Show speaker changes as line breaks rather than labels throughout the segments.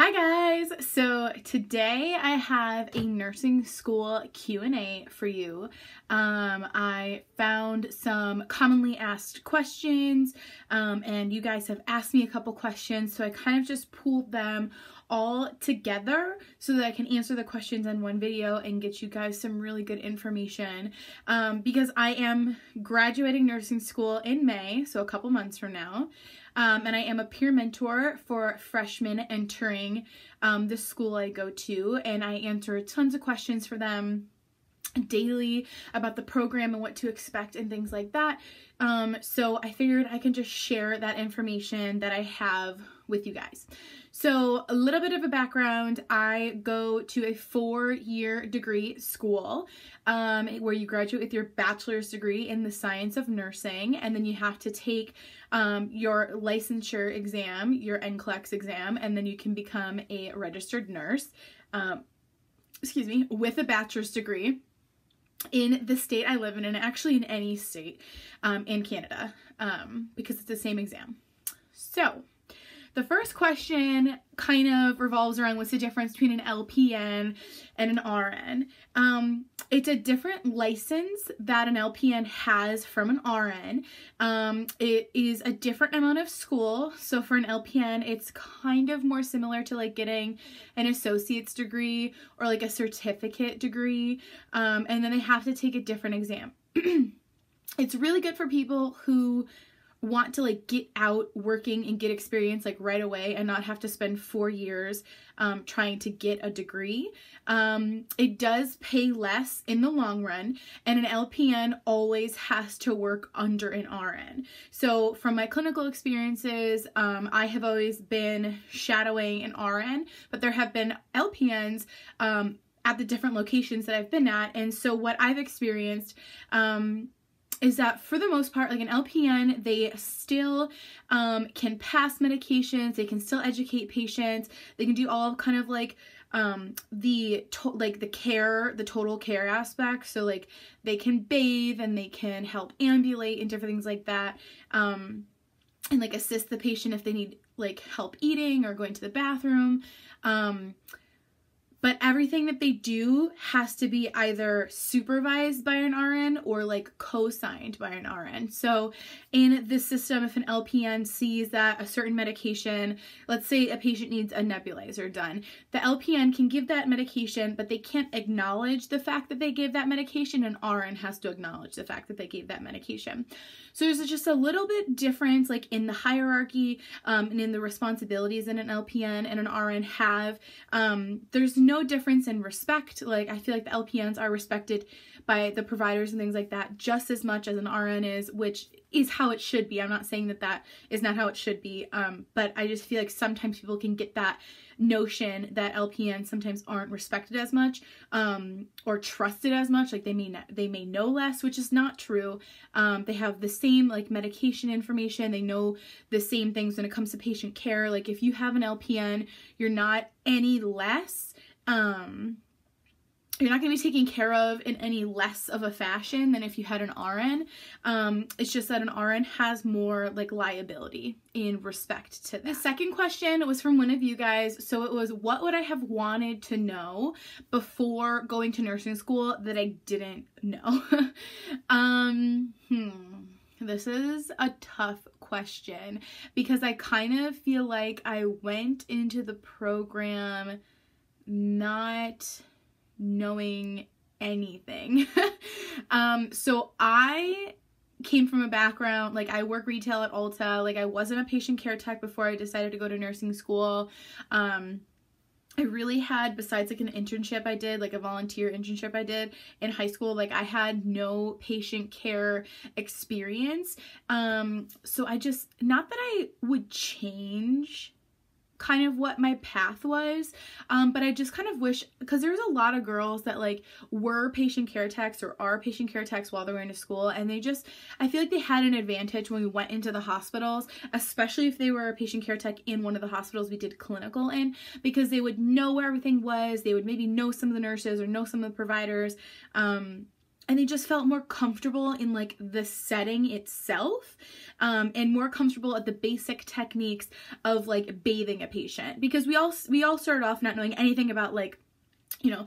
Hi guys! So today I have a nursing school Q&A for you. I found some commonly asked questions and you guys have asked me a couple questions, so I kind of just pooled them all together so that I can answer the questions in one video and get you guys some really good information because I am graduating nursing school in May, so a couple months from now. And I am a peer mentor for freshmen entering the school I go to, and I answer tons of questions for them daily about the program and what to expect and things like that. So I figured I can just share that information that I have with you guys. So a little bit of a background: I go to a 4-year degree school where you graduate with your bachelor's degree in the science of nursing, and then you have to take your licensure exam, your NCLEX exam, and then you can become a registered nurse, with a bachelor's degree in the state I live in, and actually in any state in Canada, because it's the same exam. So the first question kind of revolves around what's the difference between an LPN and an RN. It's a different license that an LPN has from an RN. It is a different amount of school. So for an LPN, it's kind of more similar to like getting an associate's degree or like a certificate degree. And then they have to take a different exam. It's really good for people who want to like get out working and get experience like right away and not have to spend 4 years trying to get a degree. It does pay less in the long run, and an LPN always has to work under an RN. So from my clinical experiences, I have always been shadowing an RN, but there have been LPNs at the different locations that I've been at. And so what I've experienced is that for the most part, like an LPN, they still can pass medications, they can still educate patients, they can do all kind of like the total care aspect. So like they can bathe and they can help ambulate and different things like that, and like assist the patient if they need like help eating or going to the bathroom. But everything that they do has to be either supervised by an RN or like co-signed by an RN. So in this system, if an LPN sees that a certain medication, let's say a patient needs a nebulizer done, the LPN can give that medication, but they can't acknowledge the fact that they gave that medication, and RN has to acknowledge the fact that they gave that medication. So there's just a little bit difference like in the hierarchy and in the responsibilities that an LPN and an RN have. There's no difference in respect. Like I feel like the LPNs are respected by the providers and things like that just as much as an RN is, which is how it should be. I'm not saying that that is not how it should be, but I just feel like sometimes people can get that notion that LPNs sometimes aren't respected as much or trusted as much. Like they may know less, which is not true. They have the same like medication information. They know the same things when it comes to patient care. Like if you have an LPN, you're not any less you're not going to be taken care of in any less of a fashion than if you had an RN. It's just that an RN has more like liability in respect to that. The second question was from one of you guys. So it was, what would I have wanted to know before going to nursing school that I didn't know? This is a tough question because I kind of feel like I went into the program not knowing anything. So I came from a background, like I work retail at Ulta, like I wasn't a patient care tech before I decided to go to nursing school. I really had, besides like an internship I did, like a volunteer internship I did in high school, like I had no patient care experience. So I just, not that I would change kind of what my path was, but I just kind of wish, because there's a lot of girls that like were patient care techs or are patient care techs while they're going to school, and they just, I feel like they had an advantage when we went into the hospitals, especially if they were a patient care tech in one of the hospitals we did clinical in, because they would know where everything was, they would maybe know some of the nurses or know some of the providers, and they just felt more comfortable in like the setting itself, and more comfortable at the basic techniques of like bathing a patient, because we all started off not knowing anything about like, you know,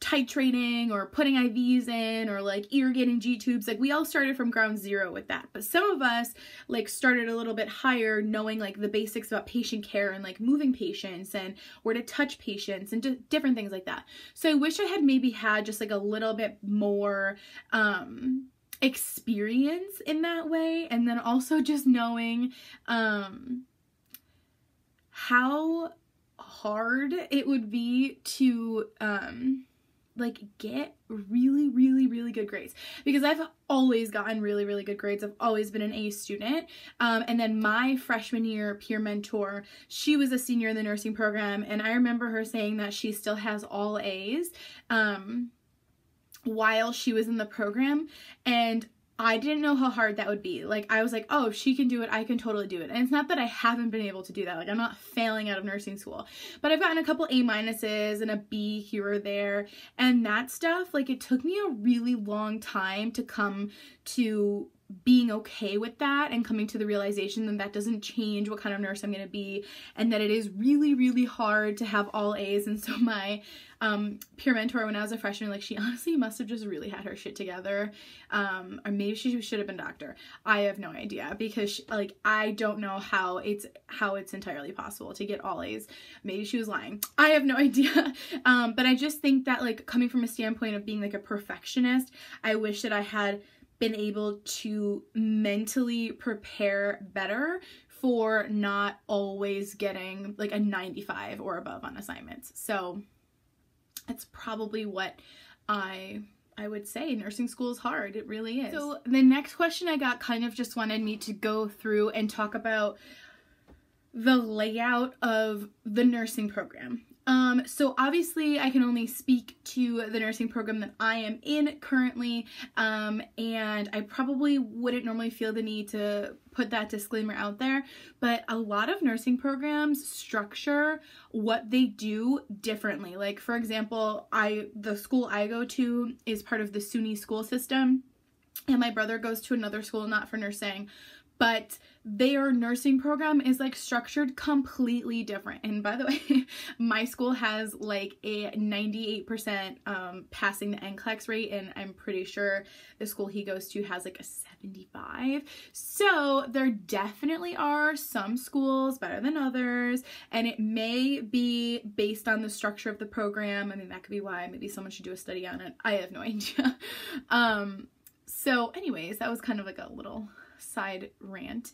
titrating or putting IVs in or like irrigating G-tubes. Like we all started from ground zero with that. But some of us like started a little bit higher, knowing like the basics about patient care and like moving patients and where to touch patients and different things like that. So I wish I had maybe had just like a little bit more experience in that way. And then also just knowing how hard it would be to like get really, really, really good grades, because I've always gotten really, really good grades. I've always been an A student. And then my freshman year peer mentor, she was a senior in the nursing program, and I remember her saying that she still has all A's while she was in the program, and I didn't know how hard that would be. Like, I was like, oh, if she can do it, I can totally do it. And it's not that I haven't been able to do that. Like, I'm not failing out of nursing school. But I've gotten a couple A minuses and a B here or there. And that stuff, like, it took me a really long time to come to being okay with that and coming to the realization that that doesn't change what kind of nurse I'm going to be, and that it is really, really hard to have all A's. And so my peer mentor when I was a freshman, like, she honestly must have just really had her shit together, or maybe she should have been doctor. I have no idea, because she, like, I don't know how it's entirely possible to get all A's. Maybe she was lying. I have no idea. But I just think that, like, coming from a standpoint of being like a perfectionist, I wish that I had been able to mentally prepare better for not always getting like a 95 or above on assignments. So that's probably what I would say. Nursing school is hard. It really is. So the next question I got kind of just wanted me to go through and talk about the layout of the nursing program. So obviously I can only speak to the nursing program that I am in currently, and I probably wouldn't normally feel the need to put that disclaimer out there, but a lot of nursing programs structure what they do differently. Like, for example, the school I go to is part of the SUNY school system, and my brother goes to another school, not for nursing, but their nursing program is like structured completely different. And by the way, my school has like a 98% passing the NCLEX rate, and I'm pretty sure the school he goes to has like a 75. So there definitely are some schools better than others, and it may be based on the structure of the program. I mean, that could be why. Maybe someone should do a study on it. I have no idea. So anyways, that was kind of like a little side rant.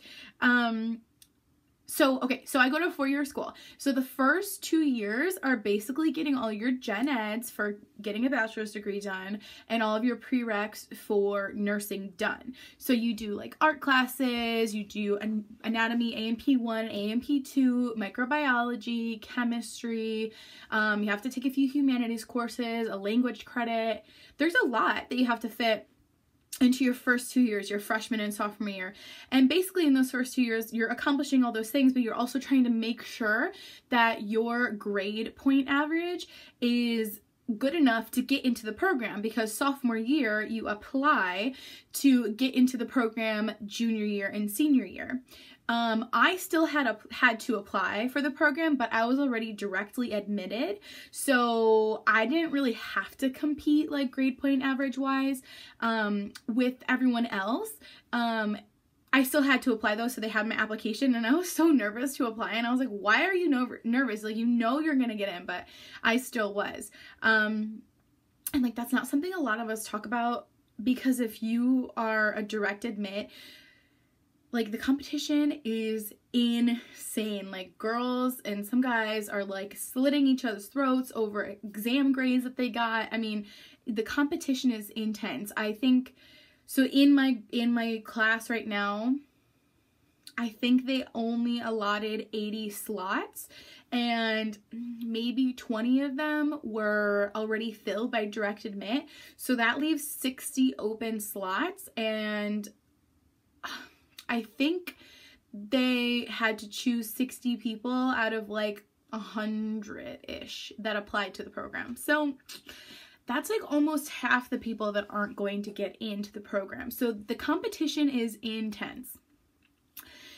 So I go to a 4-year school. So the first 2 years are basically getting all your gen eds for getting a bachelor's degree done and all of your prereqs for nursing done. So you do like art classes, you do anatomy, A&P1, A&P2, microbiology, chemistry. You have to take a few humanities courses, a language credit. There's a lot that you have to fit into your first 2 years, your freshman and sophomore year. And basically in those first 2 years, you're accomplishing all those things, but you're also trying to make sure that your grade point average is good enough to get into the program, because sophomore year you apply to get into the program junior year and senior year. I still had to apply for the program, but I was already directly admitted, so I didn't really have to compete like grade point average wise with everyone else. I still had to apply though, so they had my application, and I was so nervous to apply, and I was like, why are you nervous? Like, you know you're gonna get in, but I still was. And like, that's not something a lot of us talk about, because if you are a direct admit, like, the competition is insane. Like, girls and some guys are like slitting each other's throats over exam grades that they got. I mean, the competition is intense. I think so in my class right now, I think they only allotted 80 slots, and maybe 20 of them were already filled by direct admit. So that leaves 60 open slots, and I think they had to choose 60 people out of like 100-ish that applied to the program. So that's like almost half the people that aren't going to get into the program. So the competition is intense.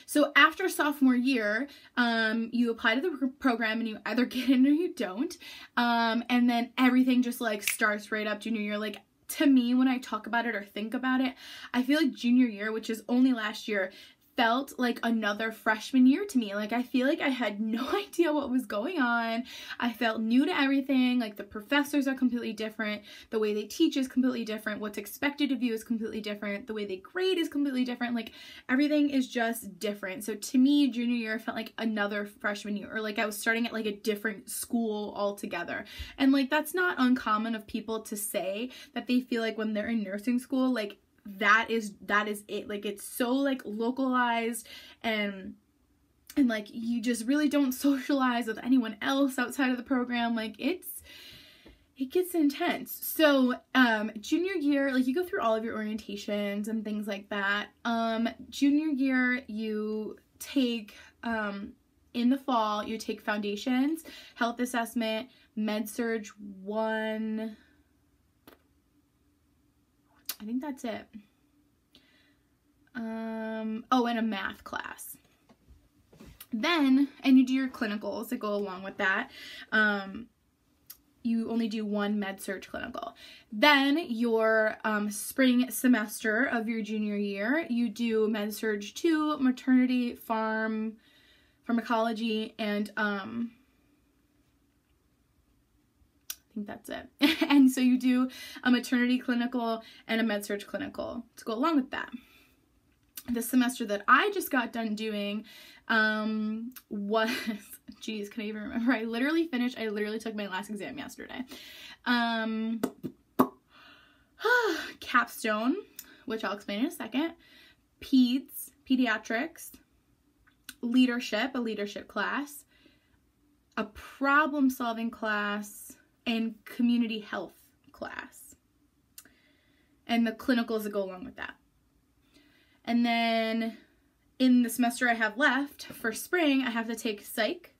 So after sophomore year, you apply to the program and you either get in or you don't. And then everything just like starts right up junior year. Like, to me, when I talk about it or think about it, I feel like junior year, which is only last year, felt like another freshman year to me. Like, I feel like I had no idea what was going on. I felt new to everything. Like, the professors are completely different. The way they teach is completely different. What's expected of you is completely different. The way they grade is completely different. Like, everything is just different. So to me, junior year felt like another freshman year, or like I was starting at like a different school altogether. And like, that's not uncommon of people to say that they feel like when they're in nursing school, like, that is it. Like, it's so like localized and like you just really don't socialize with anyone else outside of the program. Like, it gets intense. So junior year, like, you go through all of your orientations and things like that. Junior year, you take in the fall, you take foundations, health assessment, med surg 1. I think that's it. Oh, and a math class. Then, and you do your clinicals that go along with that. You only do one med-surg clinical. Then your spring semester of your junior year, you do med-surg 2, maternity, pharmacology, and I think that's it. And so you do a maternity clinical and a med-surg clinical to go along with that. The semester that I just got done doing was, geez, can I even remember? I literally took my last exam yesterday. Capstone, which I'll explain in a second. Pediatrics, leadership, a leadership class, a problem-solving class, and community health class, and the clinicals that go along with that. And then in the semester I have left for spring, I have to take psych,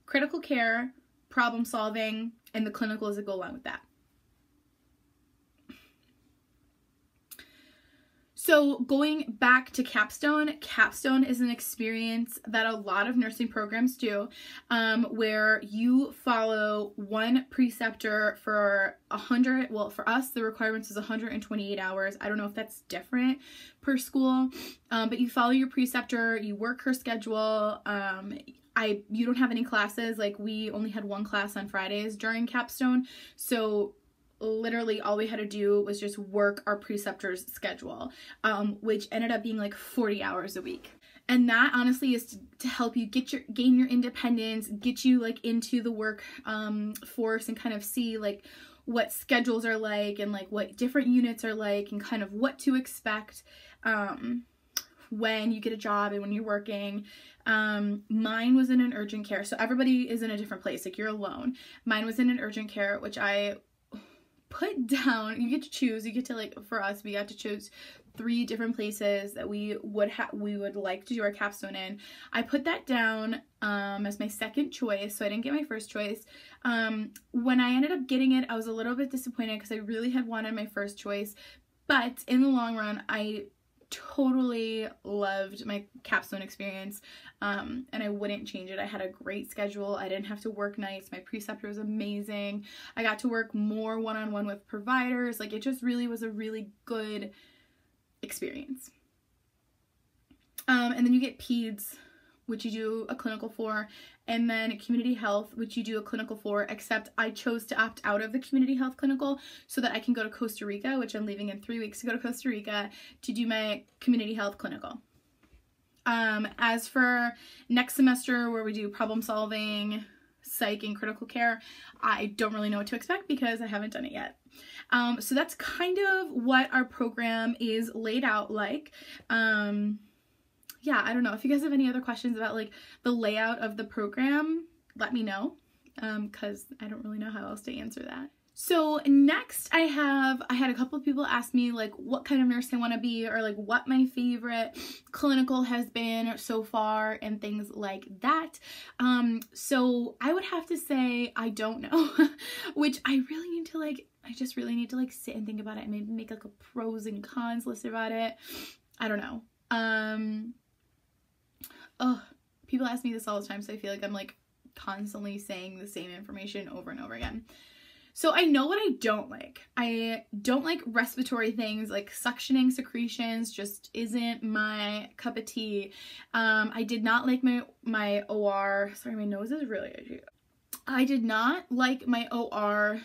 critical care, problem solving, and the clinicals that go along with that. So going back to capstone is an experience that a lot of nursing programs do, where you follow one preceptor for 100, well, for us, the requirements is 128 hours. I don't know if that's different per school, but you follow your preceptor, you work her schedule. You don't have any classes. Like, we only had one class on Fridays during capstone, so literally all we had to do was just work our preceptor's schedule, which ended up being like 40 hours a week. And that honestly is to help you gain your independence, get you like into the work force, and kind of see like what schedules are like, and like what different units are like, and kind of what to expect when you get a job and when you're working. Mine was in an urgent care, so everybody is in a different place, like you're alone. Mine was in an urgent care, which I put down. You get to choose. You get to, like, for us, we got to choose 3 different places that we would like to do our capstone in. I put that down as my second choice, so I didn't get my first choice. When I ended up getting it, I was a little bit disappointed because I really had wanted my first choice, but in the long run, I totally loved my capstone experience, and I wouldn't change it. I had a great schedule. I didn't have to work nights. My preceptor was amazing. I got to work more one-on-one with providers. Like, it just really was a really good experience. And then you get peds, which you do a clinical for, and then community health, which you do a clinical for, except I chose to opt out of the community health clinical so that I can go to Costa Rica, which I'm leaving in 3 weeks to go to Costa Rica to do my community health clinical. As for next semester, where we do problem solving, psych, and critical care, I don't really know what to expect because I haven't done it yet. So that's kind of what our program is laid out like. Yeah, I don't know. If you guys have any other questions about like the layout of the program, let me know, because I don't really know how else to answer that. So next I had a couple of people ask me like what kind of nurse I want to be, or like what my favorite clinical has been so far and things like that. So I would have to say I don't know, which I just really need to like sit and think about it and maybe make like a pros and cons list about it. I don't know. People ask me this all the time, so I feel like I'm like constantly saying the same information over and over again. So I know what I don't like. I don't like respiratory things, like suctioning, secretions just isn't my cup of tea. I did not like my OR. Sorry, my nose is really itchy. I did not like my OR.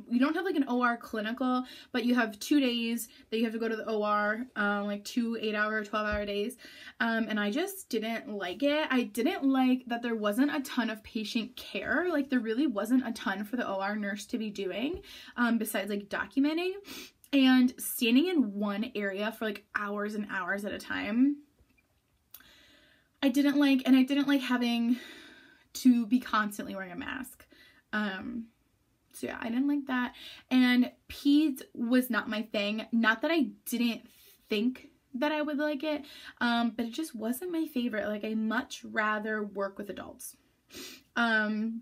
You don't have like an OR clinical, but you have 2 days that you have to go to the OR, like 2 8-hour, 12-hour days. And I just didn't like it. I didn't like that there wasn't a ton of patient care. Like there really wasn't a ton for the OR nurse to be doing, besides like documenting and standing in one area for like hours and hours at a time. I didn't like, and I didn't like having to be constantly wearing a mask. So yeah, I didn't like that. And peds was not my thing. Not that I didn't think that I would like it, but it just wasn't my favorite. Like I much rather work with adults. I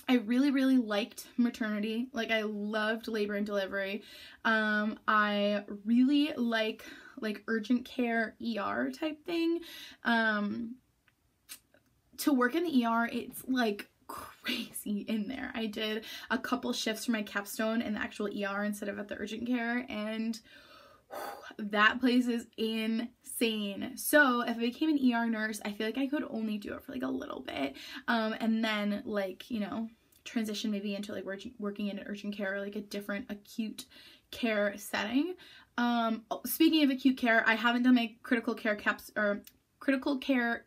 really, really liked maternity. Like I loved labor and delivery. I really like urgent care ER type thing. To work in the ER, it's like crazy in there. I did a couple shifts for my capstone in the actual ER instead of at the urgent care, and that place is insane. So if I became an ER nurse, I feel like I could only do it for like a little bit, and then like, you know, transition maybe into like working in an urgent care or like a different acute care setting. Speaking of acute care, I haven't done my critical care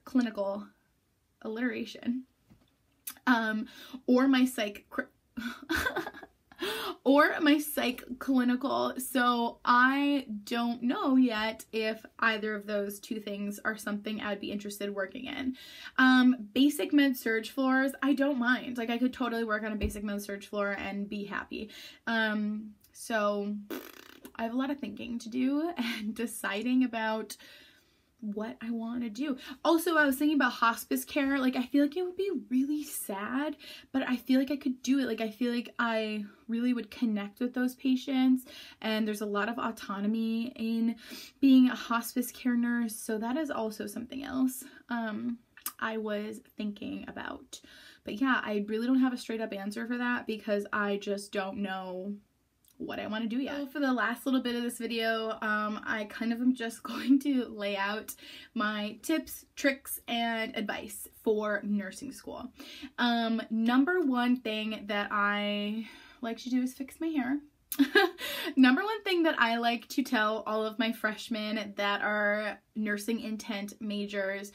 clinical alliteration. Or my psych clinical, so I don't know yet if either of those two things are something I'd be interested in working in. Basic med surg floors, I don't mind. Like I could totally work on a basic med surg floor and be happy. So I have a lot of thinking to do and deciding about what I want to do. Also, I was thinking about hospice care. Like I feel like it would be really sad, but I feel like I could do it. Like I feel like I really would connect with those patients, and there's a lot of autonomy in being a hospice care nurse, so that is also something else I was thinking about. But yeah, I really don't have a straight up answer for that because I just don't know what I want to do yet. So for the last little bit of this video, I kind of am just going to lay out my tips, tricks, and advice for nursing school. Number one thing that I like to do is fix my hair. Number one thing that I like to tell all of my freshmen that are nursing intent majors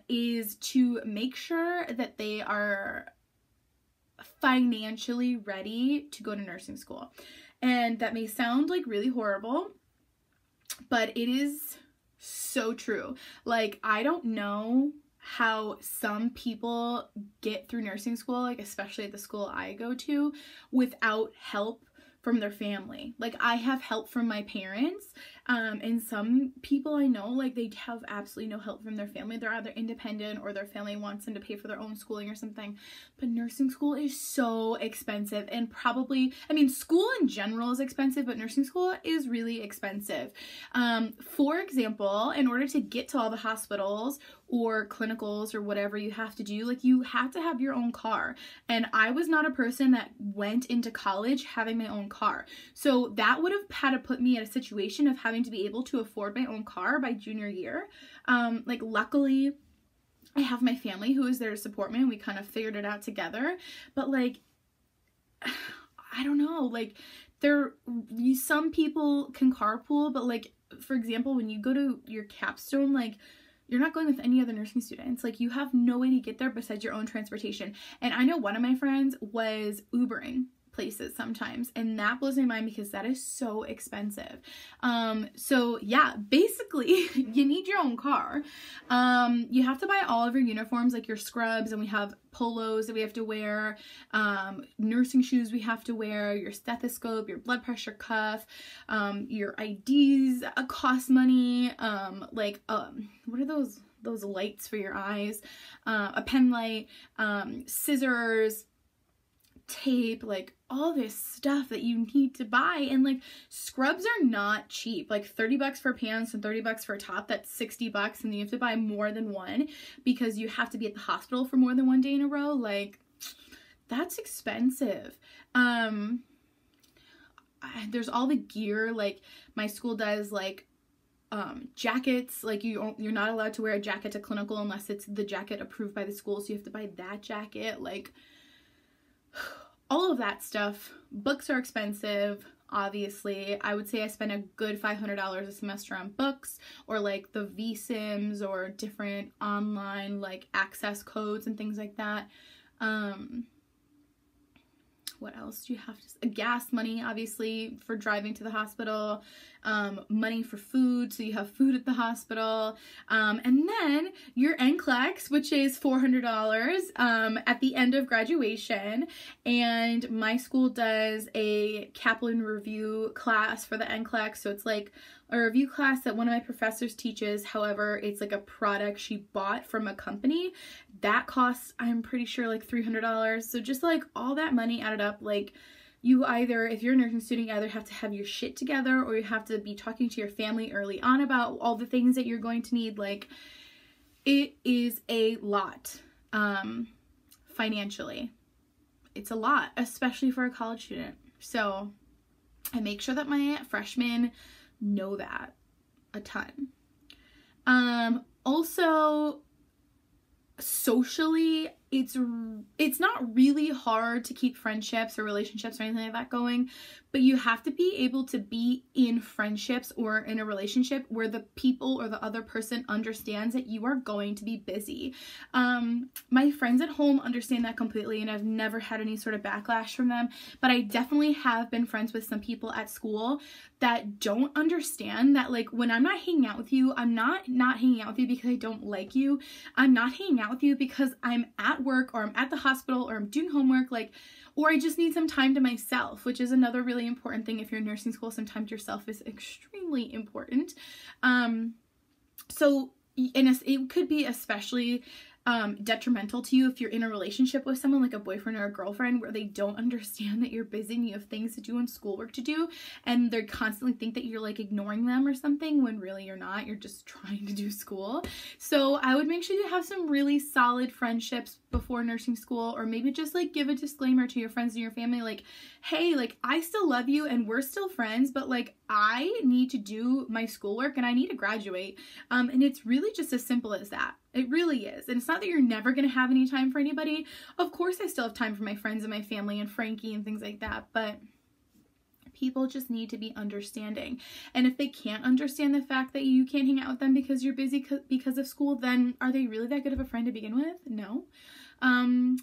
is to make sure that they are financially ready to go to nursing school. And that may sound like really horrible, but it is so true. Like I don't know how some people get through nursing school, like especially at the school I go to, without help from their family. Like I have help from my parents, and some people I know, like they have absolutely no help from their family. They're either independent or their family wants them to pay for their own schooling or something. But nursing school is so expensive, and probably, I mean, school in general is expensive, but nursing school is really expensive. For example, in order to get to all the hospitals or clinicals or whatever you have to do, like you have to have your own car. And I was not a person that went into college having my own car. So that would have had to put me in a situation of having to be able to afford my own car by junior year. Like luckily I have my family who is there to support me, and we kind of figured it out together. But like, I don't know, like some people can carpool, but like, for example, when you go to your capstone, like you're not going with any other nursing students. Like you have no way to get there besides your own transportation. And I know one of my friends was Ubering places sometimes, and that blows my mind because that is so expensive. So yeah, basically you need your own car. You have to buy all of your uniforms, like your scrubs, and we have polos that we have to wear, nursing shoes we have to wear, your stethoscope, your blood pressure cuff, your IDs cost money, what are those lights for your eyes, a pen light, scissors, tape, like all this stuff that you need to buy. And like scrubs are not cheap, like $30 for pants and $30 for a top, that's $60, and then you have to buy more than one because you have to be at the hospital for more than one day in a row. Like that's expensive. There's all the gear, like my school does like jackets, like you're not allowed to wear a jacket to clinical unless it's the jacket approved by the school, so you have to buy that jacket, like all of that stuff. Books are expensive, obviously. I would say I spend a good $500 a semester on books, or like the VSIMs or different online like access codes and things like that. What else do you have to, gas money, obviously, for driving to the hospital, money for food, so you have food at the hospital, and then your NCLEX, which is $400 at the end of graduation, and my school does a Kaplan review class for the NCLEX, so it's like a review class that one of my professors teaches. However, it's like a product she bought from a company that costs, I'm pretty sure, like $300. So just like all that money added up, like you either, if you're a nursing student, you either have to have your shit together, or you have to be talking to your family early on about all the things that you're going to need. Like it is a lot financially. It's a lot, especially for a college student. So I make sure that my freshmen know that a ton. Also, socially, it's not really hard to keep friendships or relationships or anything like that going, but you have to be able to be in friendships or in a relationship where the people or the other person understands that you are going to be busy. My friends at home understand that completely, and I've never had any sort of backlash from them, but I definitely have been friends with some people at school that don't understand that, like, when I'm not hanging out with you, I'm not hanging out with you because I don't like you. I'm not hanging out with you because I'm at work, or I'm at the hospital, or I'm doing homework, like, or I just need some time to myself, which is another really important thing. If you're in nursing school, sometimes yourself is extremely important. So, and it could be especially detrimental to you if you're in a relationship with someone, like a boyfriend or a girlfriend, where they don't understand that you're busy and you have things to do and schoolwork to do, and they constantly think that you're like ignoring them or something, when really you're not. You're just trying to do school. So I would make sure you have some really solid friendships before nursing school, or maybe just like give a disclaimer to your friends and your family, like, hey, like, I still love you and we're still friends, but like I need to do my schoolwork and I need to graduate. And it's really just as simple as that. It really is. And it's not that you're never going to have any time for anybody. Of course, I still have time for my friends and my family and Frankie and things like that, but people just need to be understanding. And if they can't understand the fact that you can't hang out with them because you're busy because of school, then are they really that good of a friend to begin with? No.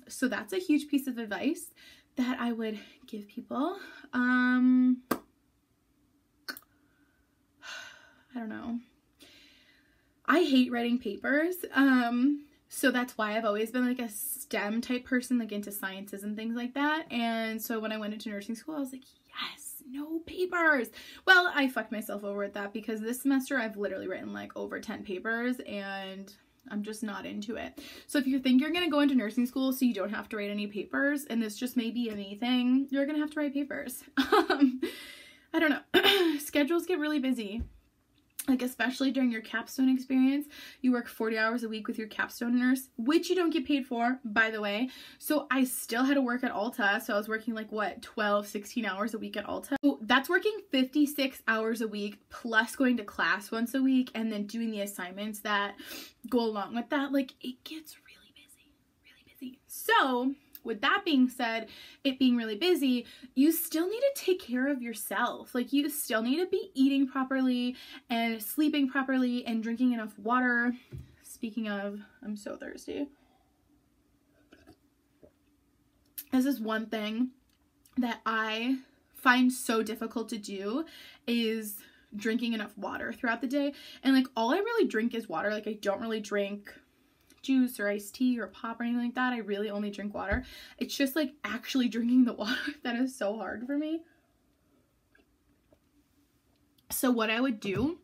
So that's a huge piece of advice that I would give people. I don't know. I hate writing papers. So that's why I've always been like a STEM type person, like into sciences and things like that. And so when I went into nursing school, I was like, yes, no papers. Well, I fucked myself over with that because this semester I've literally written like over 10 papers and I'm just not into it. So if you think you're going to go into nursing school so you don't have to write any papers, and this just may be anything, you're going to have to write papers. I don't know. Schedules get really busy. Like, especially during your capstone experience, you work 40 hours a week with your capstone nurse, which you don't get paid for, by the way. So I still had to work at Alta. So I was working like, what, 12, 16 hours a week at Alta. So that's working 56 hours a week, plus going to class once a week, and then doing the assignments that go along with that. Like, it gets really busy, really busy. So with that being said, it being really busy, you still need to take care of yourself. Like, you still need to be eating properly and sleeping properly and drinking enough water. Speaking of, I'm so thirsty. This is one thing that I find so difficult to do is drinking enough water throughout the day. And like all I really drink is water. Like I don't really drink juice or iced tea or pop or anything like that. I really only drink water. It's just like actually drinking the water that is so hard for me. So what I would do,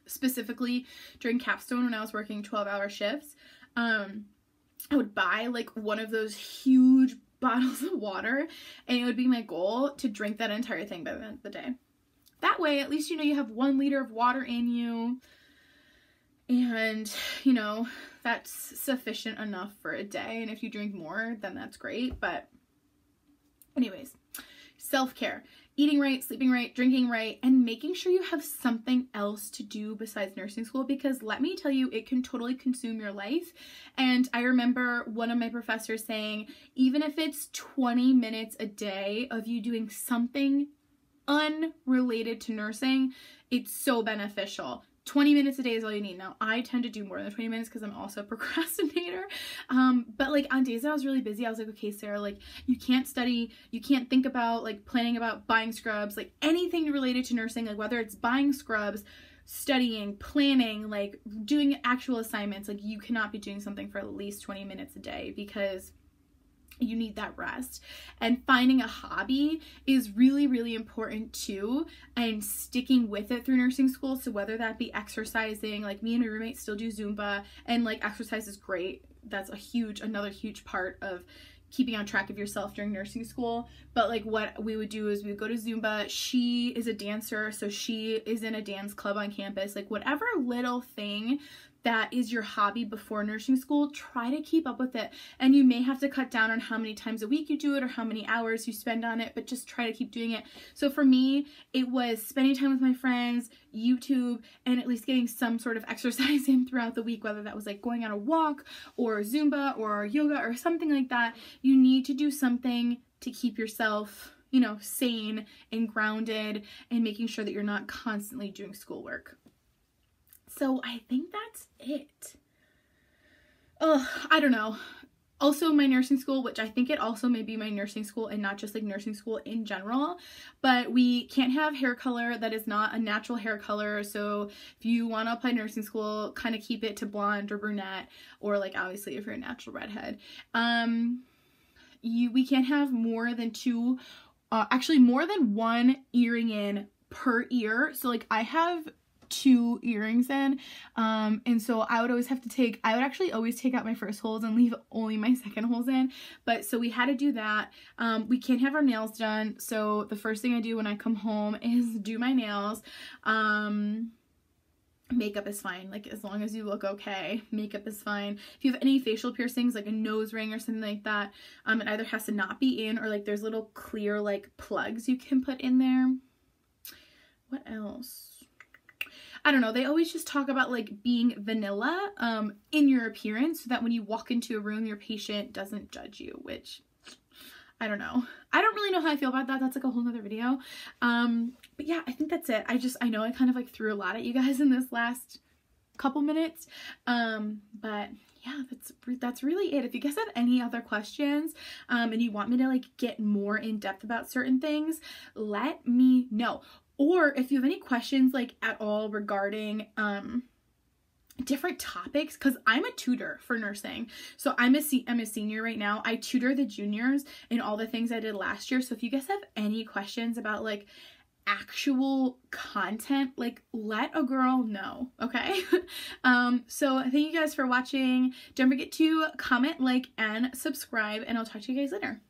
specifically during capstone when I was working 12-hour shifts, I would buy like one of those huge bottles of water, and it would be my goal to drink that entire thing by the end of the day. That way, at least, you know, you have 1 liter of water in you, and, you know, that's sufficient enough for a day. And if you drink more, then that's great. But anyways, self-care. Eating right, sleeping right, drinking right, and making sure you have something else to do besides nursing school, because let me tell you, it can totally consume your life. And I remember one of my professors saying, even if it's 20 minutes a day of you doing something unrelated to nursing, it's so beneficial. 20 minutes a day is all you need. Now, I tend to do more than 20 minutes because I'm also a procrastinator. But like on days that I was really busy, I was like, okay, Sarah, like you can't study, you can't think about like planning about buying scrubs, like anything related to nursing, like whether it's buying scrubs, studying, planning, like doing actual assignments, like you cannot be doing something for at least 20 minutes a day because you need that rest. And finding a hobby is really, really important too, and sticking with it through nursing school. So whether that be exercising, like me and my roommate still do Zumba, and like exercise is great. That's another huge part of keeping on track of yourself during nursing school. But like what we would do is we would go to Zumba. She is a dancer, so she is in a dance club on campus. Like whatever little thing that is your hobby before nursing school, try to keep up with it. And you may have to cut down on how many times a week you do it or how many hours you spend on it, but just try to keep doing it. So for me, it was spending time with my friends, YouTube, and at least getting some sort of exercise in throughout the week, whether that was like going on a walk or Zumba or yoga or something like that. You need to do something to keep yourself, you know, sane and grounded, and making sure that you're not constantly doing schoolwork. So I think that's it. I don't know. Also my nursing school, which I think it also may be my nursing school and not just like nursing school in general, but we can't have hair color that is not a natural hair color. So if you want to apply nursing school, kind of keep it to blonde or brunette, or like obviously if you're a natural redhead. We can't have more than more than 1 earring in per ear. So like I have 2 earrings in, and so I would actually always take out my first holes and leave only my second holes in. But so we had to do that. We can't have our nails done, so the first thing I do when I come home is do my nails. Makeup is fine, like as long as you look okay, makeup is fine. If you have any facial piercings, like a nose ring or something like that, it either has to not be in, or like there's little clear like plugs you can put in there. What else? I don't know, they always just talk about like being vanilla in your appearance, so that when you walk into a room, your patient doesn't judge you, which I don't know. I don't really know how I feel about that. That's like a whole nother video. But yeah, I think that's it. I know I kind of like threw a lot at you guys in this last couple minutes. But yeah, that's really it. If you guys have any other questions, and you want me to like get more in depth about certain things, let me know. Or if you have any questions like at all regarding different topics, because I'm a tutor for nursing, so I'm a senior right now. I tutor the juniors in all the things I did last year. So if you guys have any questions about like actual content, like let a girl know, okay? So thank you guys for watching. Don't forget to comment, like, and subscribe, and I'll talk to you guys later.